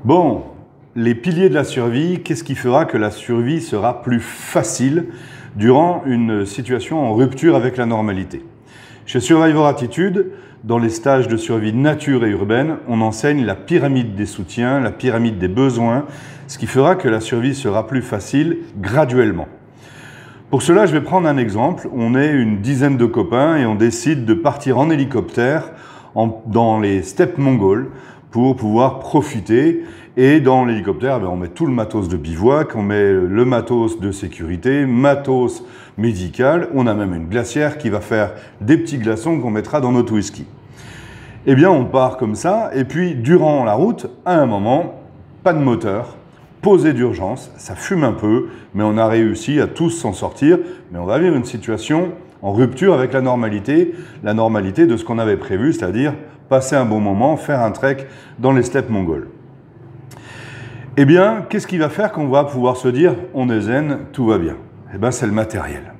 Bon, les piliers de la survie, qu'est-ce qui fera que la survie sera plus facile durant une situation en rupture avec la normalité? Chez Survivor Attitude, dans les stages de survie nature et urbaine, on enseigne la pyramide des soutiens, la pyramide des besoins, ce qui fera que la survie sera plus facile graduellement. Pour cela, je vais prendre un exemple. On est une dizaine de copains et on décide de partir en hélicoptère dans les steppes mongoles pour pouvoir profiter. Et dans l'hélicoptère, on met tout le matos de bivouac, on met le matos de sécurité, matos médical. On a même une glacière qui va faire des petits glaçons qu'on mettra dans notre whisky. Eh bien, on part comme ça. Et puis, durant la route, à un moment, pas de moteur. Posée d'urgence, ça fume un peu, mais on a réussi à tous s'en sortir. Mais on va vivre une situation en rupture avec la normalité de ce qu'on avait prévu, c'est-à-dire passer un bon moment, faire un trek dans les steppes mongoles. Eh bien, qu'est-ce qui va faire qu'on va pouvoir se dire « on est zen, tout va bien ». Eh bien, c'est le matériel.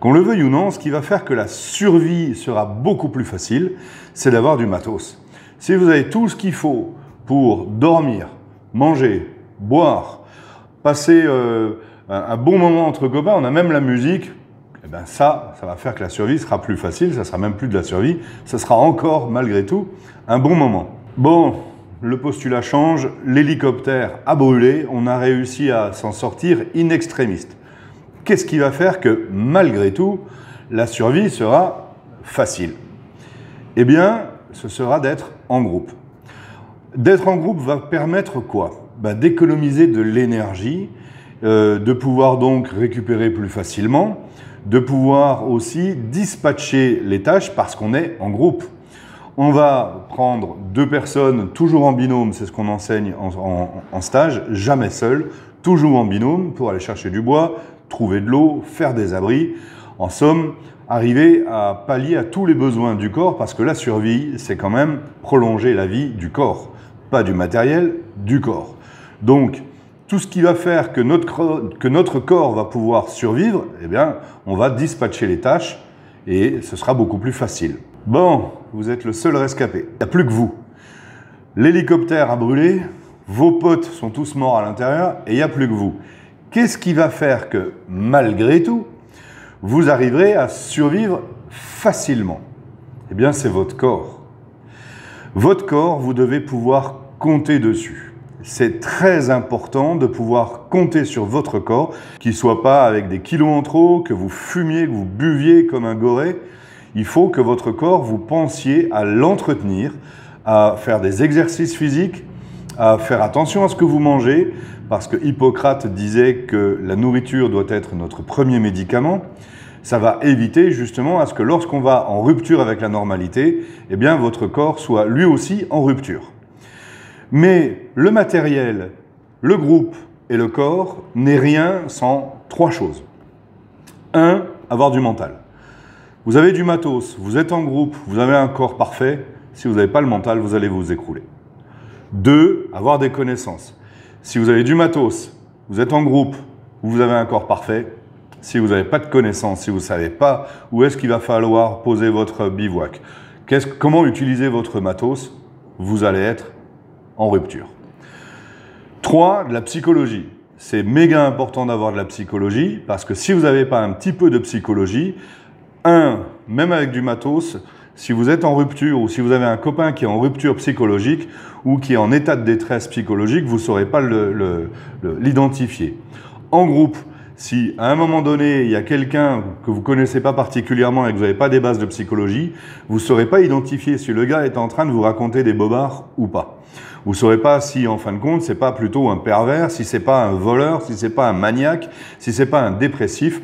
Qu'on le veuille ou non, ce qui va faire que la survie sera beaucoup plus facile, c'est d'avoir du matos. Si vous avez tout ce qu'il faut pour dormir, manger, boire, passer un bon moment entre copains, on a même la musique, eh bien ça va faire que la survie sera plus facile, ça sera même plus de la survie, ça sera encore, malgré tout, un bon moment. Bon, le postulat change, l'hélicoptère a brûlé, on a réussi à s'en sortir in extremis. Qu'est-ce qui va faire que, malgré tout, la survie sera facile? Eh bien, ce sera d'être en groupe. D'être en groupe va permettre quoi? D'économiser de l'énergie, de pouvoir donc récupérer plus facilement, de pouvoir aussi dispatcher les tâches parce qu'on est en groupe. On va prendre 2 personnes, toujours en binôme, c'est ce qu'on enseigne en stage, jamais seul, toujours en binôme pour aller chercher du bois, trouver de l'eau, faire des abris. En somme, arriver à pallier à tous les besoins du corps parce que la survie, c'est quand même prolonger la vie du corps, pas du matériel, du corps. Donc, tout ce qui va faire que notre corps va pouvoir survivre, eh bien, on va dispatcher les tâches et ce sera beaucoup plus facile. Bon, vous êtes le seul rescapé. Il n'y a plus que vous. L'hélicoptère a brûlé, vos potes sont tous morts à l'intérieur et il n'y a plus que vous. Qu'est-ce qui va faire que, malgré tout, vous arriverez à survivre facilement? Eh bien, c'est votre corps. Votre corps, vous devez pouvoir compter dessus. C'est très important de pouvoir compter sur votre corps, qu'il ne soit pas avec des kilos en trop, que vous fumiez, que vous buviez comme un goré. Il faut que votre corps, vous pensiez à l'entretenir, à faire des exercices physiques, à faire attention à ce que vous mangez, parce que Hippocrate disait que la nourriture doit être notre premier médicament. Ça va éviter justement à ce que lorsqu'on va en rupture avec la normalité, eh bien votre corps soit lui aussi en rupture. Mais le matériel, le groupe et le corps n'est rien sans 3 choses. 1, avoir du mental. Vous avez du matos, vous êtes en groupe, vous avez un corps parfait. Si vous n'avez pas le mental, vous allez vous écrouler. 2, avoir des connaissances. Si vous avez du matos, vous êtes en groupe, vous avez un corps parfait. Si vous n'avez pas de connaissances, si vous ne savez pas où est-ce qu'il va falloir poser votre bivouac, comment utiliser votre matos, vous allez être en rupture. 3, de la psychologie. C'est méga important d'avoir de la psychologie parce que si vous n'avez pas un petit peu de psychologie, même avec du matos, si vous êtes en rupture ou si vous avez un copain qui est en rupture psychologique ou qui est en état de détresse psychologique, vous ne saurez pas l'identifier. En groupe, si à un moment donné, il y a quelqu'un que vous ne connaissez pas particulièrement et que vous n'avez pas des bases de psychologie, vous ne saurez pas identifier si le gars est en train de vous raconter des bobards ou pas. Vous ne saurez pas si, en fin de compte, ce n'est pas plutôt un pervers, si ce n'est pas un voleur, si ce n'est pas un maniaque, si ce n'est pas un dépressif.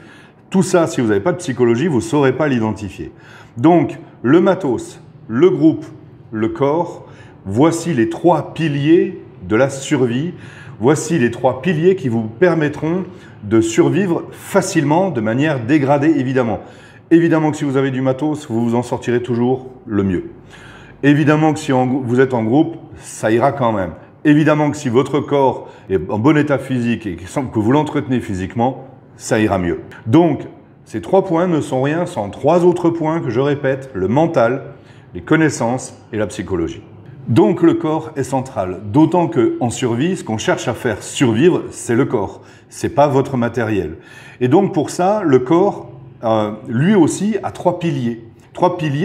Tout ça, si vous n'avez pas de psychologie, vous ne saurez pas l'identifier. Donc, le matos, le groupe, le corps, voici les 3 piliers de la survie. Voici les 3 piliers qui vous permettront de survivre facilement, de manière dégradée, évidemment. Évidemment que si vous avez du matos, vous vous en sortirez toujours le mieux. Évidemment que si vous êtes en groupe, ça ira quand même. Évidemment que si votre corps est en bon état physique et que vous l'entretenez physiquement, ça ira mieux. Donc, ces 3 points ne sont rien sans 3 autres points que je répète, le mental, les connaissances et la psychologie. Donc le corps est central, d'autant qu'en survie, ce qu'on cherche à faire survivre, c'est le corps, c'est pas votre matériel. Et donc pour ça, le corps, lui aussi, a trois piliers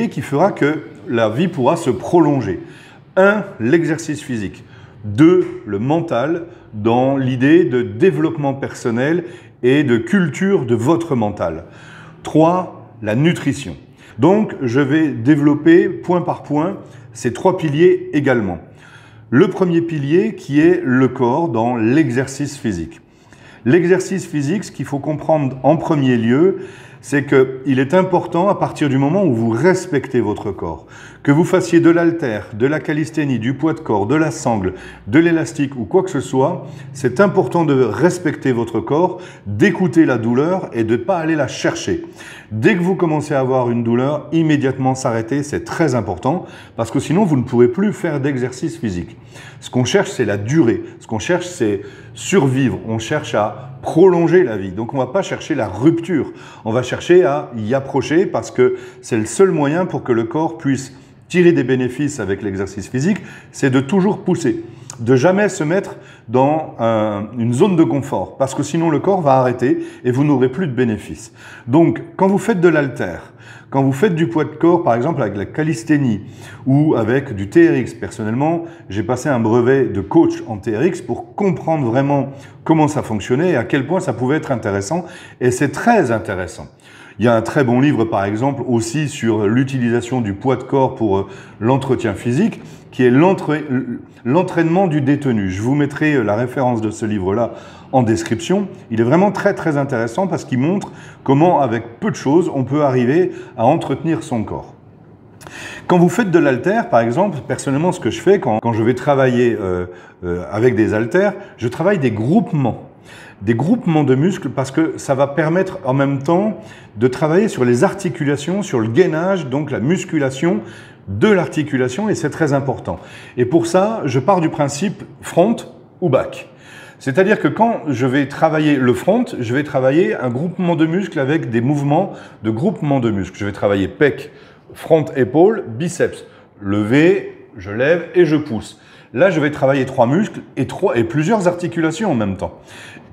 qui fera que la vie pourra se prolonger. 1, l'exercice physique. 2, le mental, dans l'idée de développement personnel et de culture de votre mental. 3, la nutrition. Donc, je vais développer point par point ces trois piliers également. Le premier pilier qui est le corps dans l'exercice physique. L'exercice physique, ce qu'il faut comprendre en premier lieu, c'est qu'il est important à partir du moment où vous respectez votre corps, que vous fassiez de l'haltère, de la calisthénie, du poids de corps, de la sangle, de l'élastique ou quoi que ce soit, c'est important de respecter votre corps, d'écouter la douleur et de ne pas aller la chercher. Dès que vous commencez à avoir une douleur, immédiatement s'arrêter, c'est très important parce que sinon vous ne pourrez plus faire d'exercice physique. Ce qu'on cherche, c'est la durée. Ce qu'on cherche, c'est survivre. On cherche à prolonger la vie. Donc on ne va pas chercher la rupture. On va chercher à y approcher parce que c'est le seul moyen pour que le corps puisse tirer des bénéfices avec l'exercice physique, c'est de toujours pousser, de jamais se mettre dans une zone de confort parce que sinon le corps va arrêter et vous n'aurez plus de bénéfices. Donc quand vous faites de l'haltère, quand vous faites du poids de corps, par exemple avec la calisthénie ou avec du TRX, personnellement, j'ai passé un brevet de coach en TRX pour comprendre vraiment comment ça fonctionnait et à quel point ça pouvait être intéressant. Et c'est très intéressant. Il y a un très bon livre, par exemple, aussi sur l'utilisation du poids de corps pour l'entretien physique, qui est l'entraînement du détenu. Je vous mettrai la référence de ce livre-là en description. Il est vraiment très très intéressant parce qu'il montre comment, avec peu de choses, on peut arriver à entretenir son corps. Quand vous faites de l'haltère, par exemple, personnellement, ce que je fais quand je vais travailler avec des haltères, je travaille des groupements de muscles parce que ça va permettre en même temps de travailler sur les articulations, sur le gainage, donc la musculation de l'articulation et c'est très important. Et pour ça, je pars du principe front ou back. C'est-à-dire que quand je vais travailler le front, je vais travailler un groupement de muscles avec des mouvements de groupement de muscles. Je vais travailler pec, front, épaule, biceps. Lever, je lève et je pousse. Là, je vais travailler trois muscles et plusieurs articulations en même temps.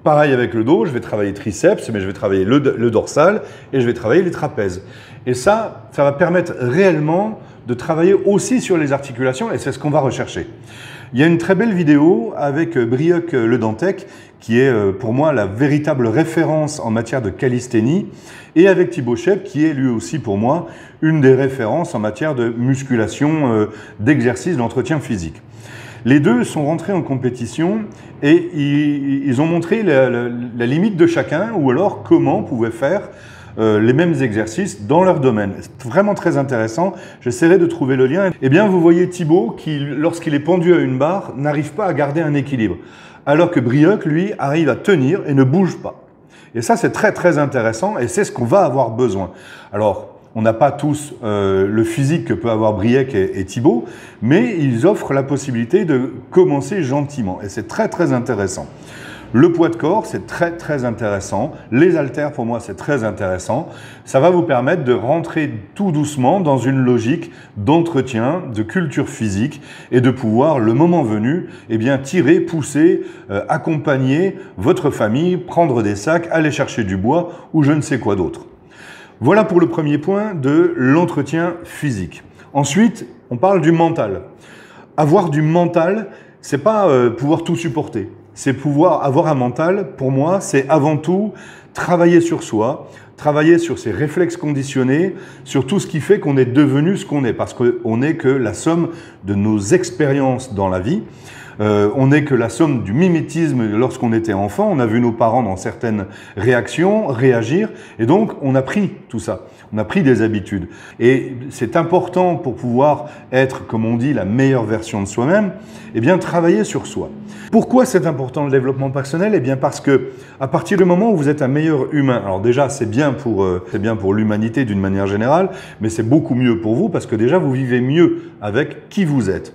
Pareil avec le dos, je vais travailler triceps, mais je vais travailler le dorsal et je vais travailler les trapèzes. Et ça va permettre réellement de travailler aussi sur les articulations et c'est ce qu'on va rechercher. Il y a une très belle vidéo avec Brioc Le Dantec qui est pour moi la véritable référence en matière de calisthénie et avec Thibaut Shep qui est lui aussi pour moi une des références en matière de musculation, d'exercice, d'entretien physique. Les deux sont rentrés en compétition et ils ont montré la limite de chacun ou alors comment on pouvait faire les mêmes exercices dans leur domaine. C'est vraiment très intéressant. J'essaierai de trouver le lien. Eh bien, vous voyez Thibaut qui, lorsqu'il est pendu à une barre, n'arrive pas à garder un équilibre. Alors que Brioc, lui, arrive à tenir et ne bouge pas. Et ça, c'est très très intéressant et c'est ce qu'on va avoir besoin. Alors, on n'a pas tous le physique que peut avoir Brioc et Thibaut, mais ils offrent la possibilité de commencer gentiment et c'est très très intéressant. Le poids de corps, c'est très très intéressant. Les haltères, pour moi, c'est très intéressant. Ça va vous permettre de rentrer tout doucement dans une logique d'entretien, de culture physique et de pouvoir, le moment venu, eh bien, tirer, pousser, accompagner votre famille, prendre des sacs, aller chercher du bois ou je ne sais quoi d'autre. Voilà pour le premier point de l'entretien physique. Ensuite, on parle du mental. Avoir du mental, c'est pas pouvoir tout supporter. C'est pouvoir avoir un mental, pour moi, c'est avant tout travailler sur soi, travailler sur ses réflexes conditionnés, sur tout ce qui fait qu'on est devenu ce qu'on est, parce qu'on n'est que la somme de nos expériences dans la vie. On n'est que la somme du mimétisme lorsqu'on était enfant. On a vu nos parents dans certaines réactions réagir et donc on a pris tout ça. On a pris des habitudes. Et c'est important pour pouvoir être, comme on dit, la meilleure version de soi-même, eh bien travailler sur soi. Pourquoi c'est important le développement personnel? Eh bien parce que à partir du moment où vous êtes un meilleur humain, alors déjà c'est bien pour l'humanité d'une manière générale, mais c'est beaucoup mieux pour vous parce que déjà vous vivez mieux avec qui vous êtes.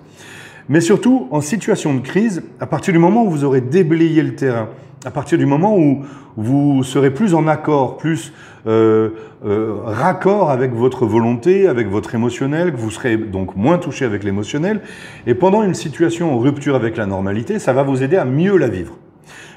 Mais surtout, en situation de crise, à partir du moment où vous aurez déblayé le terrain, à partir du moment où vous serez plus en accord, plus raccord avec votre volonté, avec votre émotionnel, que vous serez donc moins touché avec l'émotionnel, et pendant une situation en rupture avec la normalité, ça va vous aider à mieux la vivre.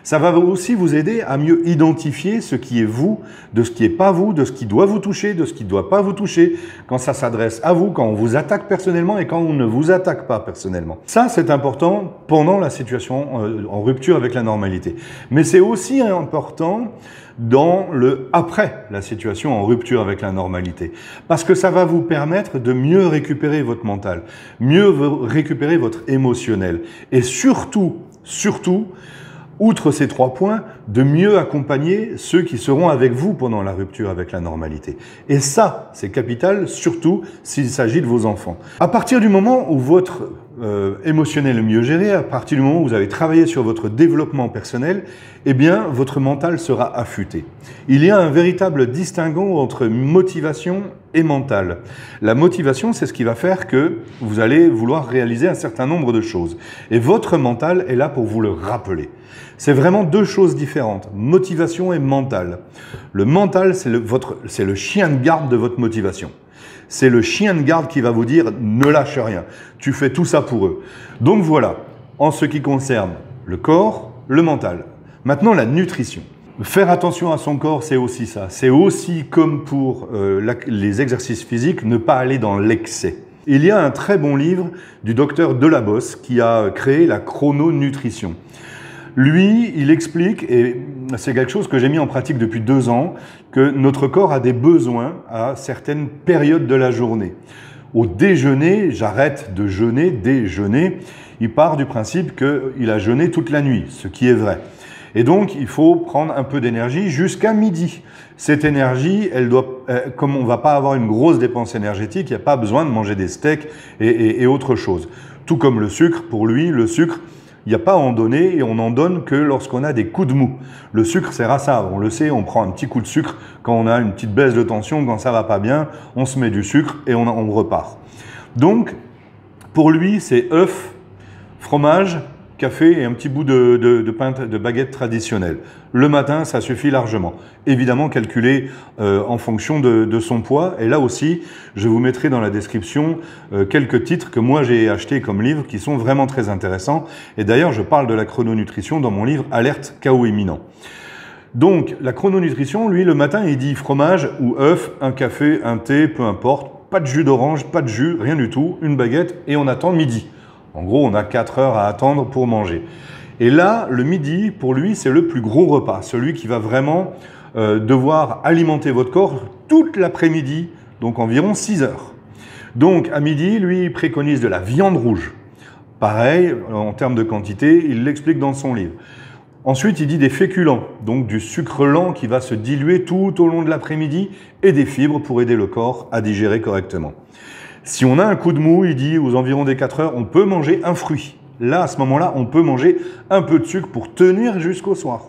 Ça va aussi vous aider à mieux identifier ce qui est vous, de ce qui n'est pas vous, de ce qui doit vous toucher, de ce qui ne doit pas vous toucher, quand ça s'adresse à vous, quand on vous attaque personnellement et quand on ne vous attaque pas personnellement. Ça, c'est important pendant la situation en rupture avec la normalité. Mais c'est aussi important dans le après la situation en rupture avec la normalité. Parce que ça va vous permettre de mieux récupérer votre mental, mieux récupérer votre émotionnel et surtout, outre ces 3 points, de mieux accompagner ceux qui seront avec vous pendant la rupture avec la normalité. Et ça, c'est capital, surtout s'il s'agit de vos enfants. À partir du moment où votre émotionnel est mieux géré, à partir du moment où vous avez travaillé sur votre développement personnel, eh bien, votre mental sera affûté. Il y a un véritable distinguo entre motivation et mental. La motivation, c'est ce qui va faire que vous allez vouloir réaliser un certain nombre de choses. Et votre mental est là pour vous le rappeler. C'est vraiment 2 choses différentes, motivation et mental. Le mental, c'est le chien de garde de votre motivation. C'est le chien de garde qui va vous dire « ne lâche rien, tu fais tout ça pour eux ». Donc voilà, en ce qui concerne le corps, le mental. Maintenant, la nutrition. Faire attention à son corps, c'est aussi ça. C'est aussi comme pour les exercices physiques, ne pas aller dans l'excès. Il y a un très bon livre du docteur Delabosse qui a créé la chrononutrition. Lui, il explique, et c'est quelque chose que j'ai mis en pratique depuis 2 ans, que notre corps a des besoins à certaines périodes de la journée. Au déjeuner, j'arrête de jeûner, déjeuner, il part du principe qu'il a jeûné toute la nuit, ce qui est vrai. Et donc, il faut prendre un peu d'énergie jusqu'à midi. Cette énergie, comme on ne va pas avoir une grosse dépense énergétique, il n'y a pas besoin de manger des steaks et autre chose. Tout comme le sucre, pour lui, le sucre, il n'y a pas à en donner et on n'en donne que lorsqu'on a des coups de mou. Le sucre sert à ça, on le sait, on prend un petit coup de sucre quand on a une petite baisse de tension, quand ça va pas bien, on se met du sucre et on repart. Donc, pour lui, c'est œuf, fromage, café et un petit bout de baguette traditionnelle. Le matin, ça suffit largement. Évidemment, calculé en fonction de son poids. Et là aussi, je vous mettrai dans la description quelques titres que moi j'ai achetés comme livres qui sont vraiment très intéressants. Et d'ailleurs, je parle de la chrononutrition dans mon livre Alerte chaos imminent. Donc, la chrononutrition, lui, le matin, il dit fromage ou œuf, un café, un thé, peu importe. Pas de jus d'orange, pas de jus, rien du tout. Une baguette et on attend midi. En gros, on a 4 heures à attendre pour manger. Et là, le midi, pour lui, c'est le plus gros repas, celui qui va vraiment devoir alimenter votre corps toute l'après-midi, donc environ 6 heures. Donc, à midi, lui, il préconise de la viande rouge. Pareil, en termes de quantité, il l'explique dans son livre. Ensuite, il dit des féculents, donc du sucre lent qui va se diluer tout au long de l'après-midi et des fibres pour aider le corps à digérer correctement. Si on a un coup de mou, il dit aux environs des 4 heures, on peut manger un fruit. Là, à ce moment-là, on peut manger un peu de sucre pour tenir jusqu'au soir.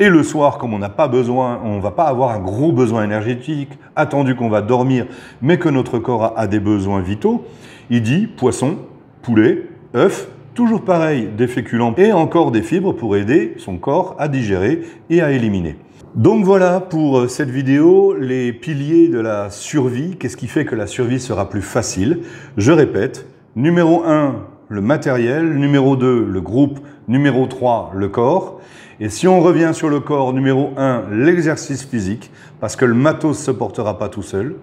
Et le soir, comme on n'a pas besoin, on ne va pas avoir un gros besoin énergétique, attendu qu'on va dormir, mais que notre corps a des besoins vitaux, il dit poisson, poulet, œuf, toujours pareil, des féculents et encore des fibres pour aider son corps à digérer et à éliminer. Donc voilà pour cette vidéo, les piliers de la survie. Qu'est-ce qui fait que la survie sera plus facile? Je répète, numéro 1, le matériel, numéro 2, le groupe, numéro 3, le corps. Et si on revient sur le corps, numéro 1, l'exercice physique, parce que le matos ne se portera pas tout seul.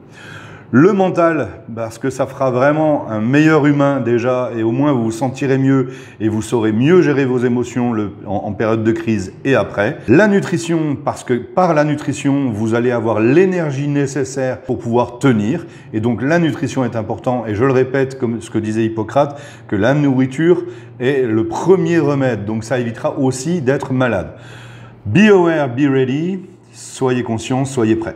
Le mental, parce que ça fera vraiment un meilleur humain déjà, et au moins vous vous sentirez mieux et vous saurez mieux gérer vos émotions en période de crise et après. La nutrition, parce que par la nutrition, vous allez avoir l'énergie nécessaire pour pouvoir tenir. Et donc la nutrition est importante, et je le répète, comme ce que disait Hippocrate, que la nourriture est le premier remède. Donc ça évitera aussi d'être malade. Be aware, be ready, soyez conscient, soyez prêts.